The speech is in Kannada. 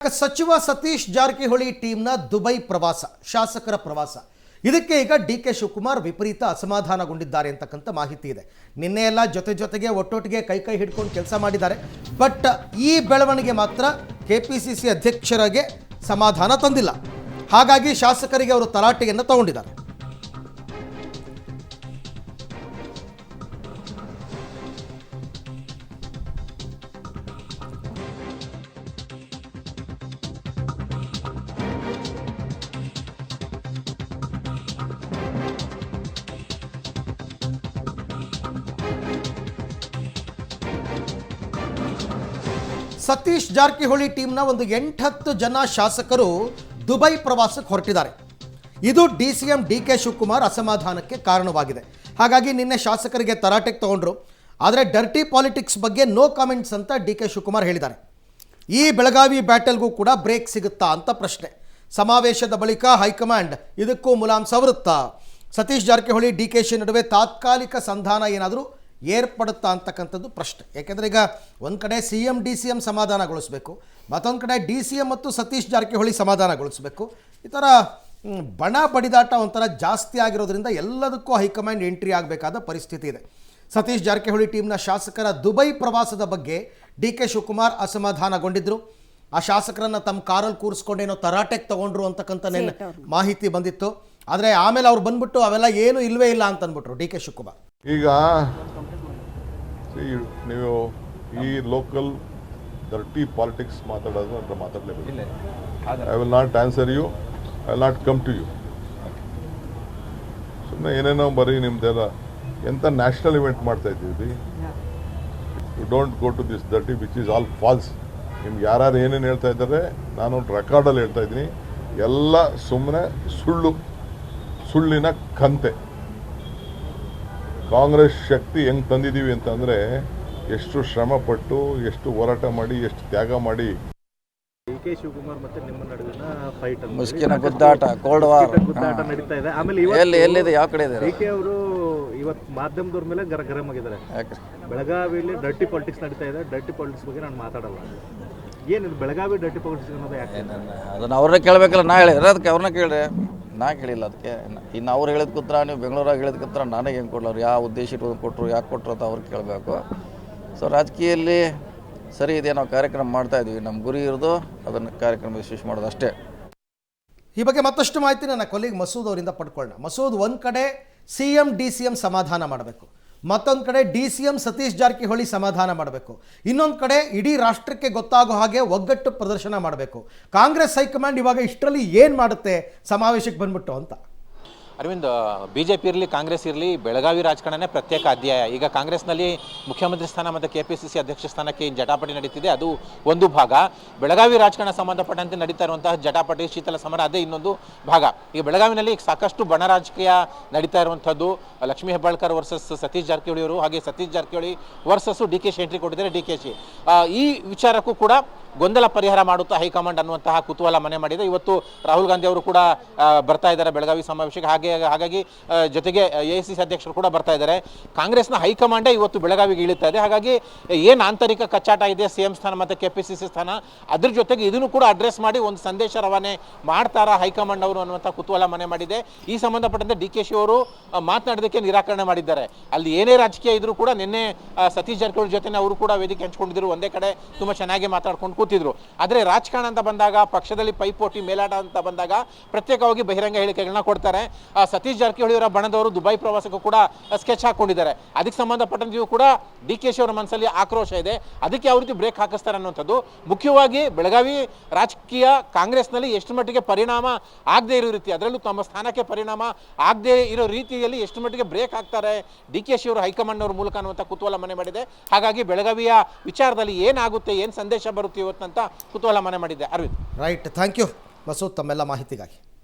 ಸಚಿವ ಸತೀಶ್ ಜಾರಕಿಹೊಳಿ ಟೀಮ್ನ ದುಬೈ ಪ್ರವಾಸ, ಶಾಸಕರ ಪ್ರವಾಸ, ಇದಕ್ಕೆ ಈಗ ಡಿ.ಕೆ. ಶಿವಕುಮಾರ್ ವಿಪರೀತ ಅಸಮಾಧಾನಗೊಂಡಿದ್ದಾರೆ ಅಂತಕ್ಕಂಥ ಮಾಹಿತಿ ಇದೆ. ನಿನ್ನೆ ಎಲ್ಲ ಜೊತೆಗೆ ಒಟ್ಟೊಟ್ಟಿಗೆ ಕೈ ಹಿಡ್ಕೊಂಡು ಕೆಲಸ ಮಾಡಿದ್ದಾರೆ. ಬಟ್ ಈ ಬೆಳವಣಿಗೆ ಮಾತ್ರ ಕೆಪಿಸಿಸಿ ಅಧ್ಯಕ್ಷರಿಗೆ ಸಮಾಧಾನ ತಂದಿಲ್ಲ. ಹಾಗಾಗಿ ಶಾಸಕರಿಗೆ ಅವರು ತರಾಟೆಯನ್ನು ತಗೊಂಡಿದ್ದಾರೆ. ಸತೀಶ್ ಜಾರಕಿಹೊಳಿ ಟೀಮ್ನ ಒಂದು 8-10 ಜನ ಶಾಸಕರು ದುಬೈ ಪ್ರವಾಸಕ್ಕೆ ಹೊರಟಿದ್ದಾರೆ. ಇದು ಡಿ.ಸಿ.ಎಂ ಡಿ.ಕೆ. ಶಿವಕುಮಾರ್ ಅಸಮಾಧಾನಕ್ಕೆ ಕಾರಣವಾಗಿದೆ. ಹಾಗಾಗಿ ನಿನ್ನೆ ಶಾಸಕರಿಗೆ ತರಾಟೆಗೆ ತಗೊಂಡ್ರು. ಆದರೆ ಡರ್ಟಿ ಪಾಲಿಟಿಕ್ಸ್ ಬಗ್ಗೆ ನೋ ಕಾಮೆಂಟ್ಸ್ ಅಂತ ಡಿ.ಕೆ. ಶಿವಕುಮಾರ್ ಹೇಳಿದ್ದಾರೆ. ಈ ಬೆಳಗಾವಿ ಬ್ಯಾಟಲ್ಗೂ ಕೂಡ ಬ್ರೇಕ್ ಸಿಗುತ್ತಾ ಅಂತ ಪ್ರಶ್ನೆ. ಸಮಾವೇಶದ ಬಳಿಕ ಹೈಕಮಾಂಡ್ ಇದಕ್ಕೂ ಮುಲಾಮ್ ಸವರುತ್ತಾ? ಸತೀಶ್ ಜಾರಕಿಹೊಳಿ ಡಿ.ಕೆ.ಶಿ ನಡುವೆ ತಾತ್ಕಾಲಿಕ ಸಂಧಾನ ಏನಾದರೂ ಏರ್ಪಡುತ್ತಾ ಅಂತಕ್ಕಂಥದ್ದು ಪ್ರಶ್ನೆ. ಯಾಕೆಂದರೆ ಈಗ ಒಂದು ಕಡೆ ಸಿ.ಎಂ ಡಿ.ಸಿ.ಎಂ ಸಮಾಧಾನಗೊಳಿಸಬೇಕು, ಮತ್ತೊಂದು ಕಡೆ ಡಿ.ಸಿ.ಎಂ ಮತ್ತು ಸತೀಶ್ ಜಾರಕಿಹೊಳಿ ಸಮಾಧಾನಗೊಳಿಸಬೇಕು. ಈ ಥರ ಬಣ ಬಡಿದಾಟ ಒಂಥರ ಜಾಸ್ತಿ ಆಗಿರೋದ್ರಿಂದ ಎಲ್ಲದಕ್ಕೂ ಹೈಕಮಾಂಡ್ ಎಂಟ್ರಿ ಆಗಬೇಕಾದ ಪರಿಸ್ಥಿತಿ ಇದೆ. ಸತೀಶ್ ಜಾರಕಿಹೊಳಿ ಟೀಮ್ನ ಶಾಸಕರ ದುಬೈ ಪ್ರವಾಸದ ಬಗ್ಗೆ ಡಿ.ಕೆ. ಶಿವಕುಮಾರ್ ಅಸಮಾಧಾನಗೊಂಡಿದ್ದರು. ಆ ಶಾಸಕರನ್ನು ತಮ್ಮ ಕಾರಲ್ಲಿ ಕೂರಿಸ್ಕೊಂಡೇನೋ ತರಾಟೆಗೆ ತಗೊಂಡ್ರು ಅಂತಕ್ಕಂಥ ಮಾಹಿತಿ ಬಂದಿತ್ತು. ಆದರೆ ಆಮೇಲೆ ಅವ್ರು ಬಂದ್ಬಿಟ್ಟು ಅವೆಲ್ಲ ಏನು ಇಲ್ಲವೇ ಇಲ್ಲ ಅಂತ ಅಂದ್ಬಿಟ್ರು ಡಿ.ಕೆ. ಶಿವಕುಮಾರ್. ಈಗ ನೀವು ಈ ಲೋಕಲ್ ಡರ್ಟಿ ಪಾಲಿಟಿಕ್ಸ್ ಮಾತಾಡೋದು ಅಂತ ಮಾತಾಡಲೇಬೇಕು. I will not answer you, I will not come to you. ಸುಮ್ಮನೆ ಏನೇನೋ ಬರೀ ನಿಮ್ದೆಲ್ಲ ಎಂಥ ನ್ಯಾಷನಲ್ ಇವೆಂಟ್ ಮಾಡ್ತಾ ಇದ್ದೀವಿ. You don't go to this dirty which is all false. ನಿಮ್ಗೆ ಯಾರು ಏನೇನು ಹೇಳ್ತಾ ಇದ್ದಾರೆ ನಾನು ರೆಕಾರ್ಡಲ್ಲಿ ಹೇಳ್ತಾ ಇದ್ದೀನಿ. ಎಲ್ಲ ಸುಮ್ಮನೆ ಸುಳ್ಳಿನ ಕಂತೆ. ಕಾಂಗ್ರೆಸ್ ಶಕ್ತಿ ಹೆಂಗೆ ತಂದಿದ್ದೀವಿ ಅಂತಂದರೆ ಎಷ್ಟು ಶ್ರಮಪಟ್ಟು, ಎಷ್ಟು ಹೋರಾಟ ಮಾಡಿ, ಎಷ್ಟು ತ್ಯಾಗ ಮಾಡಿ. ಡಿ.ಕೆ. ಶಿವಕುಮಾರ್ ಮತ್ತೆ ನಿಮ್ಮ ನಡುವಿನ ಫೈಟ್, ಮುಸ್ಕಿನ ಗುದ್ದಾಟ, ಕೋಲ್ಡ್ ವಾರ್ ಗುದ್ದಾಟ ನಡೀತಾ ಇದೆ. ಆಮೇಲೆ ಎಲ್ಲಿದೆ, ಯಾವ ಕಡೆ ಇದೆ? ಡಿ.ಕೆ. ಅವರು ಇವತ್ತು ಮಾಧ್ಯಮದವ್ರ ಮೇಲೆ ಗರಂ ಆಗಿದ್ದಾರೆ. ಬೆಳಗಾವಿಯಲ್ಲಿ ಡರ್ಟಿ ಪಾಲಿಟಿಕ್ಸ್ ನಡೀತಾ ಇದೆ. ಡರ್ಟಿ ಪಾಲಿಟಿಕ್ಸ್ ಬಗ್ಗೆ ನಾನು ಮಾತಾಡಲ್ಲ. ಏನಿದೆ ಬೆಳಗಾವಿ ಡರ್ಟಿ ಪಾಲಿಟಿಕ್ಸ್ ಅನ್ನೋದು ಯಾಕೆ? ಅದನ್ನ ಅವ್ರನ್ನ ಕೇಳಬೇಕಲ್ಲ. ನಾ ಹೇಳಿದ್ರೆ ಅದಕ್ಕೆ ಅವ್ರನ್ನ ಕೇಳ್ರಿ, ನಾ ಕೇಳಿಲ್ಲ. ಅದಕ್ಕೆ ಇನ್ನು ಅವ್ರು ಹೇಳಿದ ಕೂತ್ರ, ನೀವು ಬೆಂಗಳೂರಾಗ ಹೇಳಿದ ಕೂತ್ರ ನನಗೆ ಹೆಂಗೆ ಕೊಡಲ್ಲ. ಅವ್ರು ಯಾವ ಉದ್ದೇಶ ಇಟ್ಕೊಂಡು ಕೊಟ್ಟರು, ಯಾಕೆ ಕೊಟ್ಟರು ಅಂತ ಅವ್ರಿಗೆ ಕೇಳಬೇಕು. ಸೊ ರಾಜಕೀಯದಲ್ಲಿ ಸರಿ ಇದೆ, ನಾವು ಕಾರ್ಯಕ್ರಮ ಮಾಡ್ತಾ ಇದ್ದೀವಿ. ನಮ್ಮ ಗುರಿ ಇರೋದು ಅದನ್ನು ಕಾರ್ಯಕ್ರಮ ಯಶಸ್ವಿ ಮಾಡೋದು ಅಷ್ಟೇ. ಈ ಬಗ್ಗೆ ಮತ್ತಷ್ಟು ಮಾಹಿತಿ ನನ್ನ ಕೊಲ್ಲಿಗೆ ಮಸೂದ್ ಅವರಿಂದ ಪಡ್ಕೊಳ್ಳೋಣ. ಮಸೂದ್, ಒಂದು ಕಡೆ ಸಿ.ಎಂ ಡಿ.ಸಿ.ಎಂ ಸಮಾಧಾನ ಮಾಡಬೇಕು, ಮತ್ತೊಂದು ಕಡೆ ಡಿ.ಸಿ.ಎಂ ಸತೀಶ್ ಜಾರಕಿಹೊಳಿ ಸಮಾಧಾನ ಮಾಡಬೇಕು, ಇನ್ನೊಂದು ಕಡೆ ಇಡೀ ರಾಷ್ಟ್ರಕ್ಕೆ ಗೊತ್ತಾಗೋ ಹಾಗೆ ಒಗ್ಗಟ್ಟು ಪ್ರದರ್ಶನ ಮಾಡಬೇಕು. ಕಾಂಗ್ರೆಸ್ ಹೈಕಮಾಂಡ್ ಇವಾಗ ಇಷ್ಟರಲ್ಲಿ ಏನು ಮಾಡುತ್ತೆ ಸಮಾವೇಶಕ್ಕೆ ಬಂದ್ಬಿಟ್ಟು ಅಂತ? ಅರವಿಂದ್, BJP ಇರಲಿ ಕಾಂಗ್ರೆಸ್ ಇರಲಿ, ಬೆಳಗಾವಿ ರಾಜಕಾರಣನೇ ಪ್ರತ್ಯೇಕ ಅಧ್ಯಾಯ. ಈಗ ಕಾಂಗ್ರೆಸ್ನಲ್ಲಿ ಮುಖ್ಯಮಂತ್ರಿ ಸ್ಥಾನ ಮತ್ತು KPCC ಅಧ್ಯಕ್ಷ ಸ್ಥಾನಕ್ಕೆ ಜಟಾಪಟಿ ನಡೀತಿದೆ, ಅದು ಒಂದು ಭಾಗ. ಬೆಳಗಾವಿ ರಾಜಕಾರಣ ಸಂಬಂಧಪಟ್ಟಂತೆ ನಡೀತಾ ಇರುವಂತಹ ಜಟಾಪಟಿ, ಶೀತಲ ಸಮರ ಅದೇ ಇನ್ನೊಂದು ಭಾಗ. ಈಗ ಬೆಳಗಾವಿನಲ್ಲಿ ಸಾಕಷ್ಟು ಬಣ ರಾಜಕೀಯ ನಡೀತಾ ಇರುವಂಥದ್ದು. ಲಕ್ಷ್ಮೀ ಹೆಬ್ಬಾಳ್ಕರ್ ವರ್ಸಸ್ ಸತೀಶ್ ಜಾರಕಿಹೊಳಿ ಅವರು, ಹಾಗೆ ಸತೀಶ್ ಜಾರಕಿಹೊಳಿ ವರ್ಸಸ್ಸು ಡಿ.ಕೆ.ಶಿ ಎಂಟ್ರಿ ಕೊಟ್ಟಿದ್ದಾರೆ. ಡಿ.ಕೆ.ಶಿ ಈ ವಿಚಾರಕ್ಕೂ ಕೂಡ ಗೊಂದಲ ಪರಿಹಾರ ಮಾಡುತ್ತಾ ಹೈಕಮಾಂಡ್ ಅನ್ನುವಂತಹ ಕುತೂಹಲ ಮನೆ ಮಾಡಿದೆ. ಇವತ್ತು ರಾಹುಲ್ ಗಾಂಧಿ ಅವರು ಕೂಡ ಬರ್ತಾ ಇದ್ದಾರೆ ಬೆಳಗಾವಿ ಸಮಾವೇಶಕ್ಕೆ. ಹಾಗಾಗಿ ಜೊತೆಗೆ AICC ಅಧ್ಯಕ್ಷರು ಕೂಡ ಬರ್ತಾ ಇದ್ದಾರೆ. ಕಾಂಗ್ರೆಸ್ನ ಹೈಕಮಾಂಡೇ ಇವತ್ತು ಬೆಳಗಾವಿಗೆ ಇಳಿತಾ ಇದೆ. ಹಾಗಾಗಿ ಏನು ಆಂತರಿಕ ಕಚ್ಚಾಟ ಇದೆ CM ಸ್ಥಾನ ಮತ್ತು KPCC ಸ್ಥಾನ, ಅದ್ರ ಜೊತೆಗೆ ಇದನ್ನು ಕೂಡ ಅಡ್ರೆಸ್ ಮಾಡಿ ಒಂದು ಸಂದೇಶ ರವಾನೆ ಮಾಡ್ತಾರಾ ಹೈಕಮಾಂಡ್ ಅವರು ಅನ್ನುವಂಥ ಕುತೂಹಲ ಮನೆ ಮಾಡಿದೆ. ಈ ಸಂಬಂಧಪಟ್ಟಂತೆ ಡಿ.ಕೆ.ಶಿ ಅವರು ಮಾತನಾಡೋದಕ್ಕೆ ನಿರಾಕರಣೆ ಮಾಡಿದ್ದಾರೆ. ಅಲ್ಲಿ ಏನೇ ರಾಜಕೀಯ ಇದ್ರೂ ಕೂಡ ನಿನ್ನೆ ಸತೀಶ್ ಜಾರಕಿಹೊಳಿ ಜೊತೆ ಅವರು ಕೂಡ ವೇದಿಕೆ ಹಂಚ್ಕೊಂಡಿದ್ರು. ಒಂದೇ ಕಡೆ ತುಂಬ ಚೆನ್ನಾಗಿ ಮಾತಾಡ್ಕೊಂಡು ಕೂತಿದ್ರು. ಆದರೆ ರಾಜಕಾರಣ ಅಂತ ಬಂದಾಗ, ಪಕ್ಷದಲ್ಲಿ ಪೈಪೋಟಿ ಮೇಲಾಟ ಅಂತ ಬಂದಾಗ ಪ್ರತ್ಯೇಕವಾಗಿ ಬಹಿರಂಗ ಹೇಳಿಕೆಗಳನ್ನ ಕೊಡ್ತಾರೆ. ಸತೀಶ್ ಜಾರಕಿಹೊಳಿ ಅವರ ಬಣದವರು ದುಬೈ ಪ್ರವಾಸಕ್ಕೂ ಕೂಡ ಸ್ಕೆಚ್ ಹಾಕೊಂಡಿದ್ದಾರೆ. ಅದಕ್ಕೆ ಸಂಬಂಧಪಟ್ಟಂತೆಯೂ ಕೂಡ ಡಿ.ಕೆ.ಶಿ ಅವರ ಮನಸ್ಸಲ್ಲಿ ಆಕ್ರೋಶ ಇದೆ. ಅದಕ್ಕೆ ಯಾವ ರೀತಿ ಬ್ರೇಕ್ ಹಾಕಿಸ್ತಾರೆ ಅನ್ನುವಂಥದ್ದು. ಮುಖ್ಯವಾಗಿ ಬೆಳಗಾವಿ ರಾಜಕೀಯ ಕಾಂಗ್ರೆಸ್ನಲ್ಲಿ ಎಷ್ಟು ಮಟ್ಟಿಗೆ ಪರಿಣಾಮ ಆಗದೆ ಇರೋ ರೀತಿ, ಅದರಲ್ಲೂ ತಮ್ಮ ಸ್ಥಾನಕ್ಕೆ ಪರಿಣಾಮ ಆಗದೆ ಇರೋ ರೀತಿಯಲ್ಲಿ ಎಷ್ಟು ಮಟ್ಟಿಗೆ ಬ್ರೇಕ್ ಹಾಕ್ತಾರೆ ಡಿ.ಕೆ.ಶಿ ಅವರು ಹೈಕಮಾಂಡ್ ಅವರ ಮೂಲಕ ಅನ್ನುವಂಥ ಕುತೂಹಲ ಮನೆ ಮಾಡಿದೆ. ಹಾಗಾಗಿ ಬೆಳಗಾವಿಯ ವಿಚಾರದಲ್ಲಿ ಏನಾಗುತ್ತೆ, ಏನು ಸಂದೇಶ ಬರುತ್ತೆ ಇವತ್ತಂತ ಕುತೂಹಲ ಮನೆ ಮಾಡಿದೆ. Arvind, right, thank you Masood ತಮ್ಮೆಲ್ಲ ಮಾಹಿತಿಗಾಗಿ.